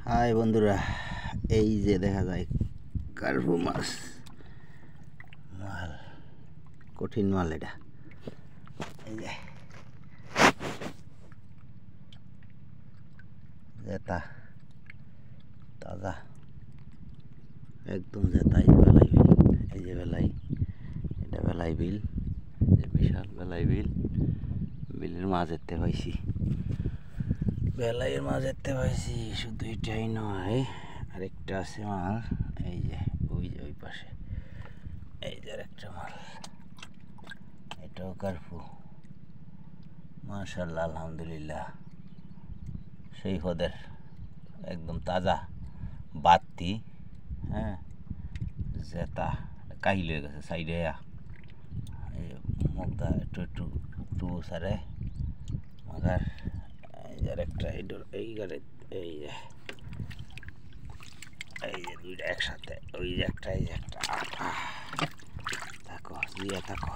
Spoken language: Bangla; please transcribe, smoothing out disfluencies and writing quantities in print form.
হাই বন্ধুরা, এই যে দেখা যায় কার্পু মাছ। মাল কঠিন মাল এটা। এই যে জেতা তাজা একদম জেতা। এই যে বেলাই বিল, এই যে বেলাই, এটা বেলাই বিল, যে বিশাল বেলাই বিল। বিলের মাছ এতে পাইছি, বেলাইয়ের মাছ এতে পাইছি। শুধু এটাই নয়, আরেকটা আছে মাল। এই যে ওই পাশে, এই যে আরেকটা মাল, এটাও কার্পু। মাশাআল্লাহ, আলহামদুলিল্লাহ, সেই হদের একদম তাজা বাতি। হ্যাঁ, জেতা কাহিল হয়ে গেছে সাইডে। মুগদা একটু সারে মাগার। এই যে আরেকটা, এই যে দুইটা একসাথে। ওই যে একটা, এই যে একটা। থাকো জিয়া থাকো।